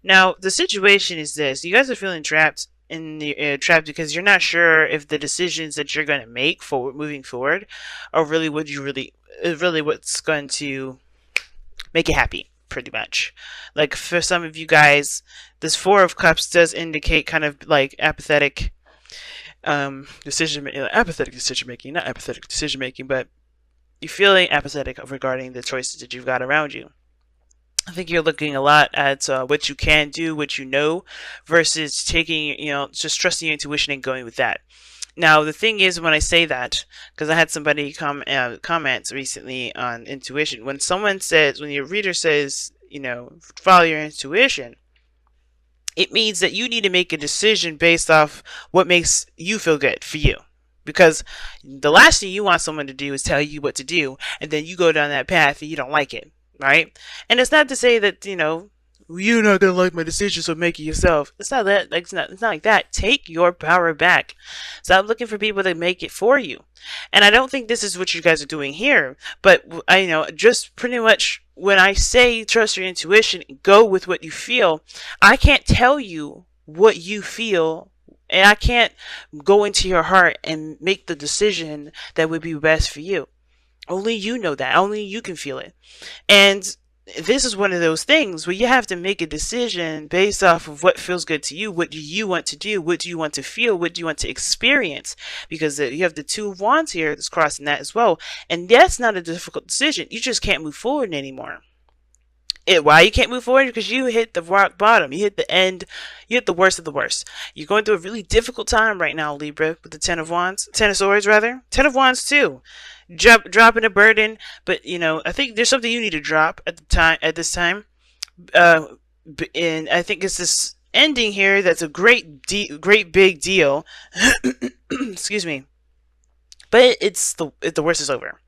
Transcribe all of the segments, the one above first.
Now, the situation is this: you guys are feeling trapped in the trapped because you're not sure if the decisions that you're going to make forward, moving forward, are really what you really is really what's going to make you happy. Pretty much, like for some of you guys, this Four of Cups does indicate kind of like apathetic apathetic decision making, not apathetic decision making, but you're feeling apathetic regarding the choices that you've got around you. I think you're looking a lot at what you can do, what you know, versus taking, just trusting your intuition and going with that. Now, the thing is, when I say that, because I had somebody comments recently on intuition, when your reader says, follow your intuition, it means that you need to make a decision based off what makes you feel good for you. Because the last thing you want someone to do is tell you what to do, and then you go down that path and you don't like it, right? And it's not to say that, you're not gonna like my decision, so make it yourself. It's not that. Like it's not like that. Take your power back. Stop looking for people to make it for you. And I don't think this is what you guys are doing here. But I just pretty much when I say trust your intuition, go with what you feel. I can't tell you what you feel. And I can't go into your heart and make the decision that would be best for you. Only you know that. Only you can feel it. And this is one of those things where you have to make a decision based off of what feels good to you. What do you want to do? What do you want to feel? What do you want to experience? Because you have the Two of Wands here that's crossing that as well. And that's not a difficult decision. You just can't move forward anymore. Why you can't move forward? Because you hit the rock bottom. You hit the end. You hit the worst of the worst. You're going through a really difficult time right now, Libra, with the Ten of Wands. Ten of Swords, rather. Ten of Wands, too. Dropping a burden, but I think there's something you need to drop at this time, and I think it's this ending here that's a great big deal. Excuse me, but the worst is over.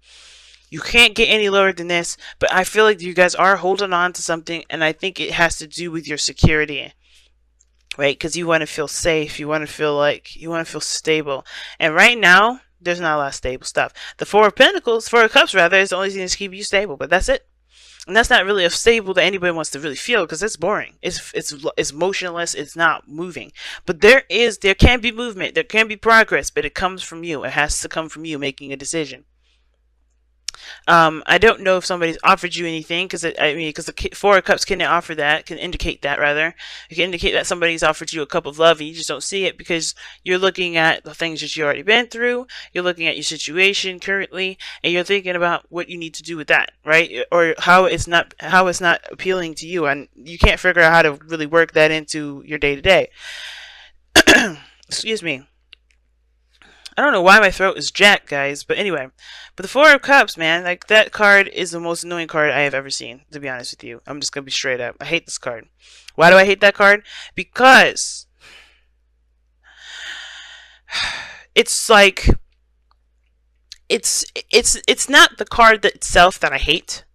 You can't get any lower than this, but I feel like you guys are holding on to something, and I think it has to do with your security. Right? Because you want to feel safe, you want to feel stable, and right now there's not a lot of stable stuff. The Four of Cups rather, is the only thing that's keeping you stable, but that's it. And that's not really a stable that anybody wants to really feel, because it's boring. It's motionless. It's not moving. But there can be movement. There can be progress, but it comes from you. It has to come from you making a decision. I don't know if somebody's offered you anything, because the Four of Cups can indicate that rather. It can indicate that somebody's offered you a cup of love and you just don't see it because you're looking at the things that you already been through. You're looking at your situation currently, and you're thinking about what you need to do with that, right? Or how it's not appealing to you, and you can't figure out how to really work that into your day to day. Excuse me. I don't know why my throat is jacked, guys, but anyway. But the Four of Cups, man, like that card is the most annoying card I have ever seen, to be honest with you. I'm just gonna be straight up. I hate this card. Why do I hate that card? Because it's like it's not the card itself that I hate,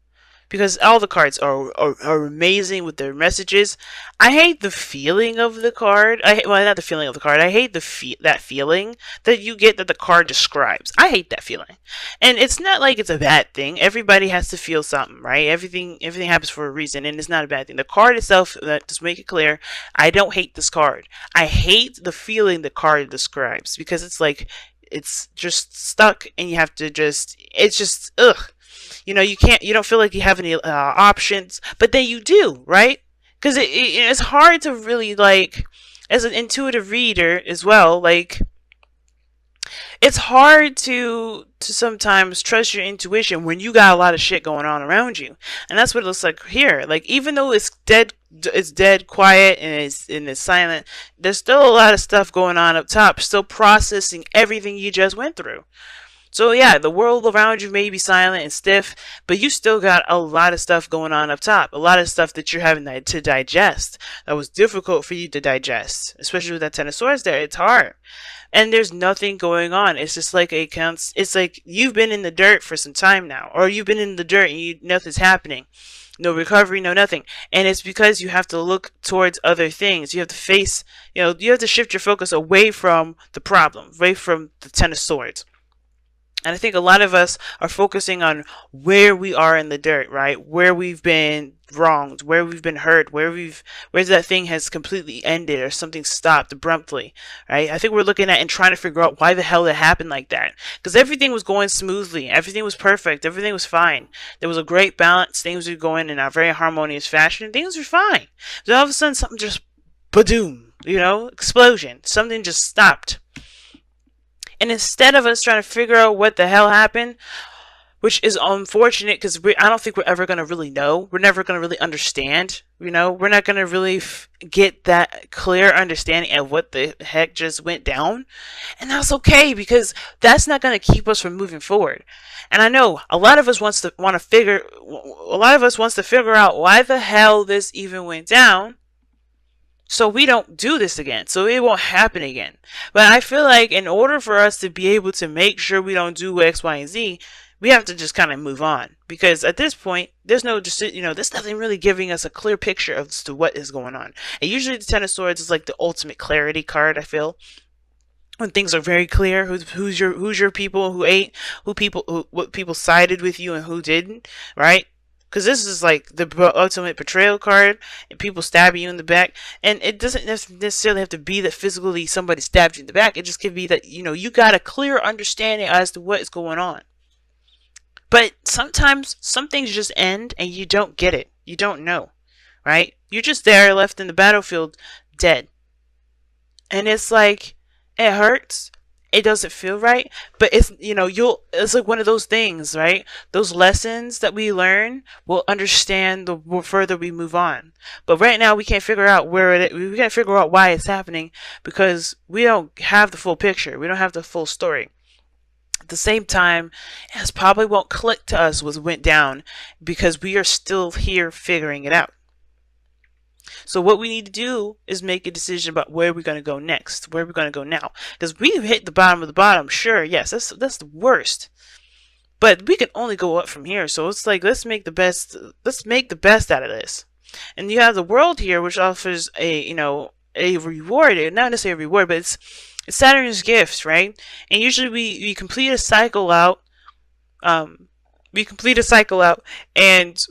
because all the cards are amazing with their messages. I hate the feeling of the card. Not the feeling of the card. I hate that feeling that you get that the card describes. I hate that feeling. And it's not like it's a bad thing. Everybody has to feel something, right? Everything happens for a reason, and it's not a bad thing. The card itself, just make it clear, I don't hate this card. I hate the feeling the card describes, because it's like it's just stuck, and you have to it's just ugh. You don't feel like you have any options, but then you do, right? Because it's hard to really, like, as an intuitive reader as well, like, it's hard to sometimes trust your intuition when you got a lot of shit going on around you. And that's what it looks like here. Like, even though it's dead quiet and it's silent, there's still a lot of stuff going on up top, still processing everything you just went through. So yeah, the world around you may be silent and stiff, but you still got a lot of stuff going on up top. A lot of stuff that you're having to digest. That was difficult for you to digest. Especially with that Ten of Swords there. It's hard. And there's nothing going on. It's just like it's like you've been in the dirt for some time now. Or you've been in the dirt and nothing's happening. No recovery, no nothing. And it's because you have to look towards other things. You have to face, you have to shift your focus away from the problem. Away from the Ten of Swords. And I think a lot of us are focusing on where we are in the dirt, right? Where we've been wronged, where we've been hurt, where that thing has completely ended or something stopped abruptly, right? I think we're looking at and trying to figure out why the hell it happened like that. Because everything was going smoothly, everything was perfect, everything was fine. There was a great balance, things were going in a very harmonious fashion, things were fine. Then all of a sudden, something just, badoom, explosion. Something just stopped. And instead of us trying to figure out what the hell happened, which is unfortunate because I don't think we're ever going to really know. We're never going to really understand. We're not going to really get that clear understanding of what the heck just went down. And that's okay because that's not going to keep us from moving forward. And I know a lot of us wants to figure out why the hell this even went down, so we don't do this again, so it won't happen again. But I feel like in order for us to be able to make sure we don't do X, Y, and Z, we have to just kind of move on. Because at this point, there's nothing really giving us a clear picture as to what is going on. And usually the Ten of Swords is like the ultimate clarity card, I feel. When things are very clear, who's your people, what people sided with you and who didn't, right? Because this is like the ultimate betrayal card, and people stabbing you in the back. And it doesn't necessarily have to be that physically somebody stabbed you in the back. It just could be that, you got a clear understanding as to what is going on. But sometimes some things just end and you don't get it. You don't know, right? You're just there left in the battlefield dead. And it's like, it hurts. It doesn't feel right, but it's it's like one of those things, right? Those lessons that we learn, we'll understand the further we move on. But right now we can't figure out we can't figure out why it's happening because we don't have the full picture. We don't have the full story. At the same time, it probably won't click to us what went down because we are still here figuring it out. So what we need to do is make a decision about where we're going to go next, where we're going to go now. Because we've hit the bottom of the bottom, sure, yes, that's the worst. But we can only go up from here. So it's like, let's make the best out of this. And you have the world here, which offers a reward, not necessarily a reward, but it's Saturn's gift, right? And usually we complete a cycle out. And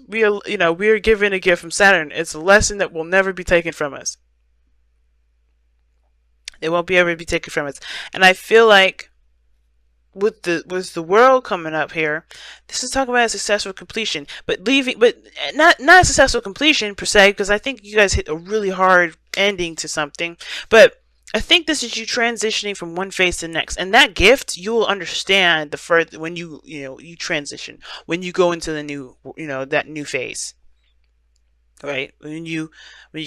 we are given a gift from Saturn. It's a lesson that will never be taken from us. It won't be ever be taken from us. And I feel like with the world coming up here, this is talking about a successful completion, but not a successful completion per se, because I think you guys hit a really hard ending to something, but I think this is you transitioning from one phase to the next, and that gift you will understand the further when you transition, when you go into the new that new phase, right? When you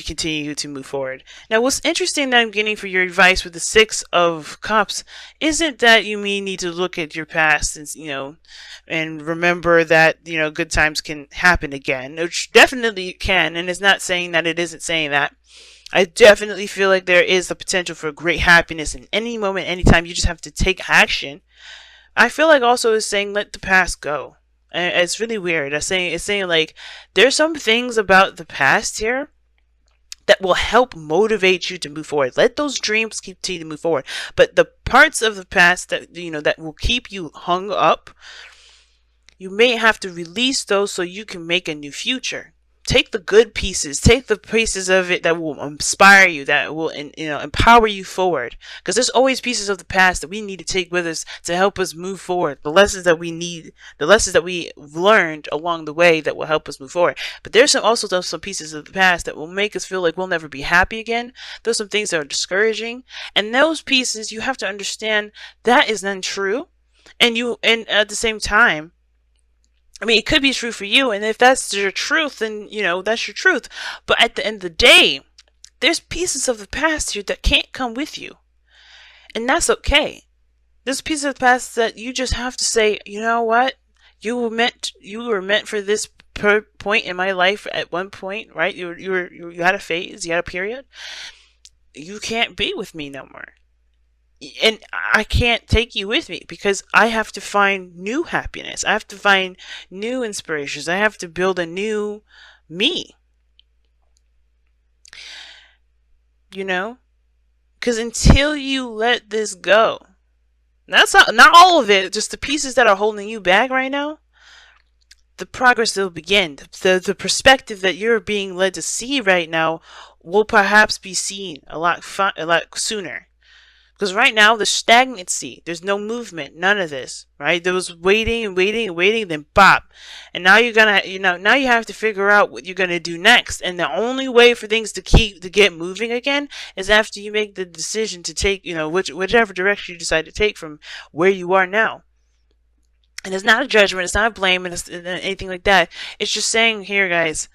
continue to move forward. Now, what's interesting that I'm getting for your advice with the Six of Cups isn't that you need to look at your past and remember that good times can happen again, which definitely can, and it's not saying that it isn't saying that. I definitely feel like there is the potential for great happiness in any moment, anytime. You just have to take action. I feel like also it's saying let the past go. And it's really weird. It's saying like there's some things about the past here that will help motivate you to move forward. Let those dreams continue to move forward. But the parts of the past that that will keep you hung up, you may have to release those so you can make a new future. Take the good pieces. Take the pieces of it that will inspire you, that will empower you forward. Because there's always pieces of the past that we need to take with us to help us move forward. The lessons that we need, the lessons that we learned along the way that will help us move forward. But there's also some pieces of the past that will make us feel like we'll never be happy again. There's some things that are discouraging, and those pieces you have to understand that is untrue. And at the same time, it could be true for you, and if that's your truth, then, that's your truth. But at the end of the day, there's pieces of the past here that can't come with you. And that's okay. There's pieces of the past that you just have to say, you know what? You were meant for this point in my life at one point, right? You had a phase, you had a period. You can't be with me no more. And I can't take you with me because I have to find new happiness. I have to find new inspirations. I have to build a new me. Because until you let this go, That's not all of it, just the pieces that are holding you back right now. The progress will begin. The perspective that you're being led to see right now will perhaps be seen a lot sooner. Because right now, there's stagnancy. There's no movement. None of this, right? There was waiting and waiting and waiting, then bop. And now now you have to figure out what you're gonna do next. And the only way for things to get moving again is after you make the decision to take, whichever direction you decide to take from where you are now. And it's not a judgment. It's not a blame, and it's anything like that. It's just saying here, guys,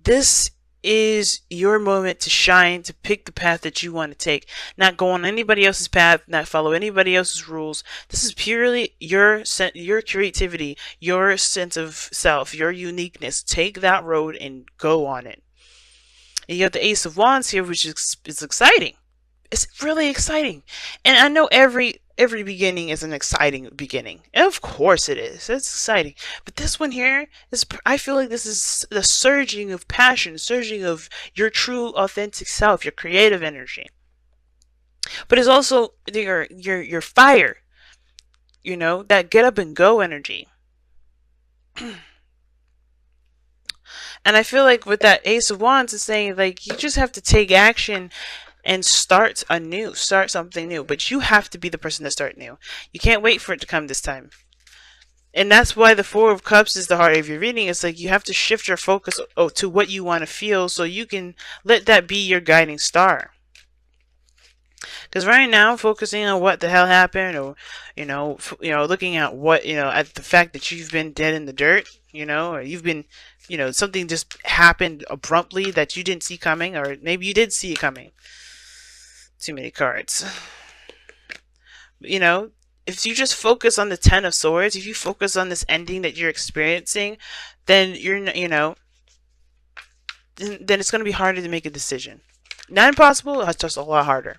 this is your moment to shine, to pick the path that you want to take. Not go on anybody else's path, not follow anybody else's rules. This is purely your creativity, your sense of self, your uniqueness. Take that road and go on it. And you have the Ace of Wands here, which is exciting. It's really exciting. And I know every beginning is an exciting beginning. And of course it is. It's exciting. But this one here is, I feel like this is the surging of passion, surging of your true authentic self, your creative energy. But it's also your fire. That get up and go energy. And I feel like with that Ace of Wands, it's saying like you just have to take action and start something new. But you have to be the person to start new. You can't wait for it to come this time. And that's why the Four of Cups is the heart of your reading. It's like you have to shift your focus to what you want to feel, so you can let that be your guiding star. Because right now, focusing on what the hell happened, or looking at what at the fact that you've been dead in the dirt, or you've been, something just happened abruptly that you didn't see coming, or maybe you did see it coming. Too many cards. If you just focus on the Ten of Swords, if you focus on this ending that you're experiencing, then then it's going to be harder to make a decision. Not impossible, it's just a lot harder.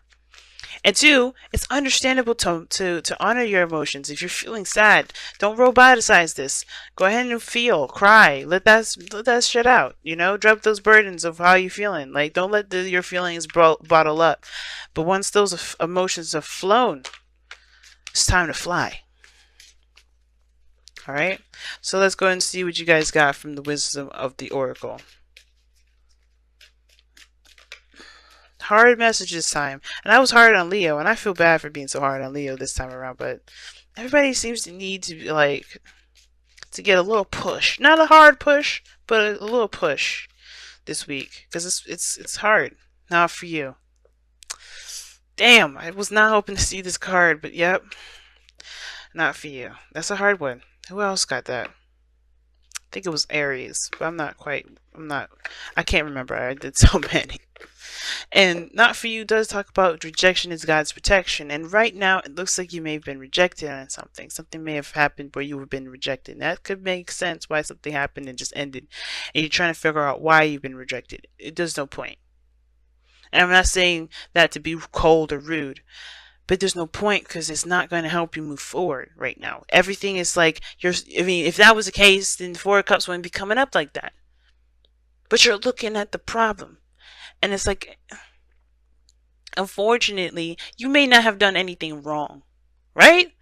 And two, it's understandable to honor your emotions. If you're feeling sad, don't roboticize this. Go ahead and feel, cry, let that shit out. Drop those burdens of how you're feeling. Like, don't let your feelings bottle up. But once those emotions have flown, it's time to fly. All right. So let's go and see what you guys got from the wisdom of the Oracle. Hard message this time. And I was hard on Leo, and I feel bad for being so hard on Leo this time around, but everybody seems to need to get a little push. Not a hard push, but a little push this week, because it's hard. Not for you. Damn, I was not hoping to see this card, but yep. Not for you. That's a hard one. Who else got that? I think it was Aries, but I can't remember. I did so many. And not for you does talk about rejection is God's protection. And right now, it looks like you may have been rejected on something. Something may have happened where you have been rejected. And that could make sense why something happened and just ended. And you're trying to figure out why you've been rejected. There's no point. And I'm not saying that to be cold or rude, but there's no point, because it's not going to help you move forward right now. Everything is like, if that was the case, then the Four of Cups wouldn't be coming up like that. But you're looking at the problem. And it's like, unfortunately, you may not have done anything wrong. Right?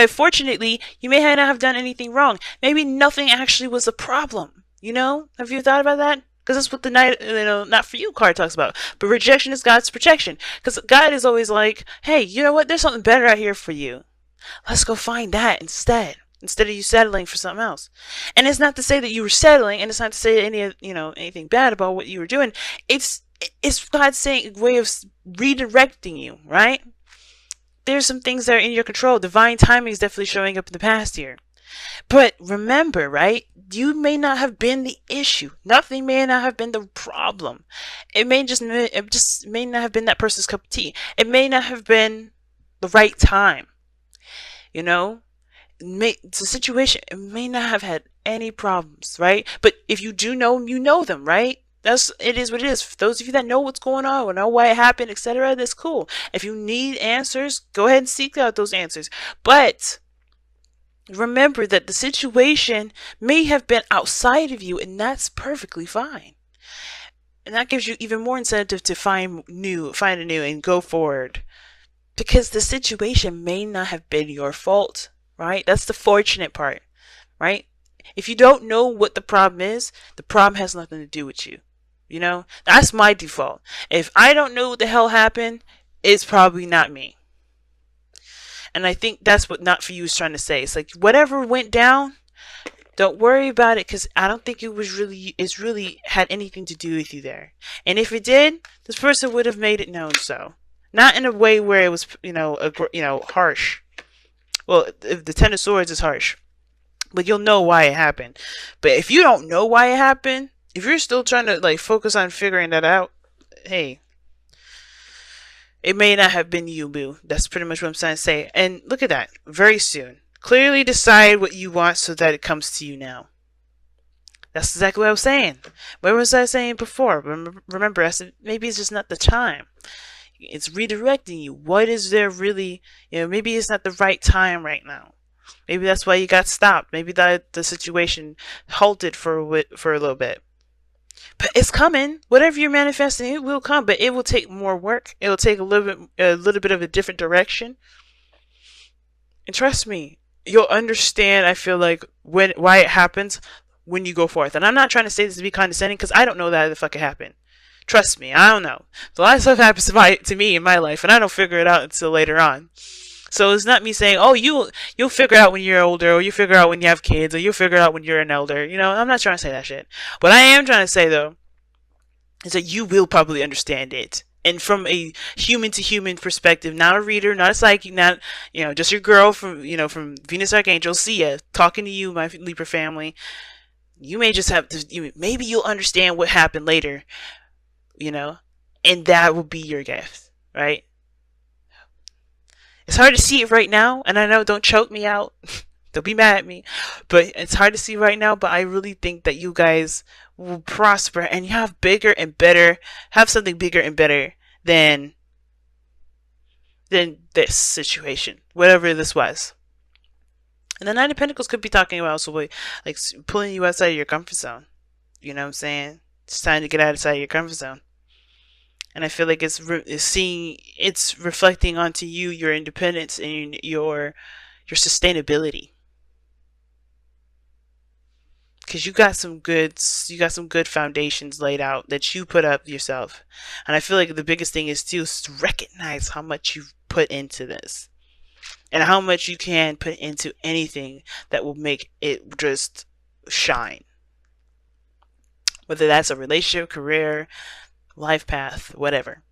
Fortunately, you may not have done anything wrong. Maybe nothing actually was a problem. Have you thought about that? Because that's what the Knight, not for you card talks about. But rejection is God's protection. Because God is always like, hey, you know what? There's something better out here for you. Let's go find that instead of you settling for something else. And it's not to say that you were settling, and it's not to say anything bad about what you were doing. It's God's saying a way of redirecting you, right? There's some things that are in your control. Divine timing is definitely showing up in the past here. But remember, right? You may not have been the issue. Nothing may not have been the problem. It just may not have been that person's cup of tea. It may not have been the right time. The situation, it may not have had any problems, right? But if you do know them, you know them, right? It is what it is. For those of you that know what's going on or know why it happened, etc., that's cool. If you need answers, go ahead and seek out those answers. But remember that the situation may have been outside of you, and that's perfectly fine. And that gives you even more incentive to find a new and go forward. because the situation may not have been your fault, right? That's the fortunate part, right? If you don't know what the problem is, the problem has nothing to do with you. You know, that's my default. If I don't know what the hell happened, it's probably not me. And I think that's what Not For You is trying to say. It's like, whatever went down, don't worry about it, because I don't think it's really had anything to do with you there. And if it did, this person would have made it known so. Not in a way where it was, harsh. Well, if the Ten of Swords is harsh, but you'll know why it happened. But if you don't know why it happened, if you're still trying to like focus on figuring that out, hey, it may not have been you, boo. That's pretty much what I'm trying to say. And look at that. Very soon. Clearly decide what you want so that it comes to you now. That's exactly what I was saying. What was I saying before? Remember, I said maybe it's just not the time. It's redirecting you. What is there really? Maybe it's not the right time right now. Maybe that's why you got stopped. Maybe that the situation halted for a little bit. But it's coming. Whatever you're manifesting, it will come. But it will take more work. It will take a little bit of a different direction. And trust me, you'll understand. I feel like why it happens when you go forth. And I'm not trying to say this to be condescending, because I don't know that the fuck it happened. Trust me, I don't know. A lot of stuff happens to me in my life, and I don't figure it out until later on. So it's not me saying, oh, you'll figure out when you're older, or you figure out when you have kids, or you'll figure out when you're an elder. I'm not trying to say that shit. What I am trying to say, though, is that you will probably understand it. And from a human to human perspective, not a reader, not a psychic, not, just your girl from Venus Archangel, Sia, talking to you, my Libra family. You may just have to, maybe you'll understand what happened later, and that will be your gift, right? It's hard to see it right now, and I know, don't choke me out. Don't be mad at me. But it's hard to see right now, but I really think that you guys will prosper and you have something bigger and better than this situation, whatever this was. And the Nine of Pentacles could be talking about also like pulling you outside of your comfort zone. You know what I'm saying? It's time to get outside of your comfort zone. And I feel like it's reflecting onto you, your independence and your sustainability. Because you got some good foundations laid out that you put up yourself. And I feel like the biggest thing is to recognize how much you've put into this. And how much you can put into anything that will make it just shine. Whether that's a relationship, career, life path, whatever.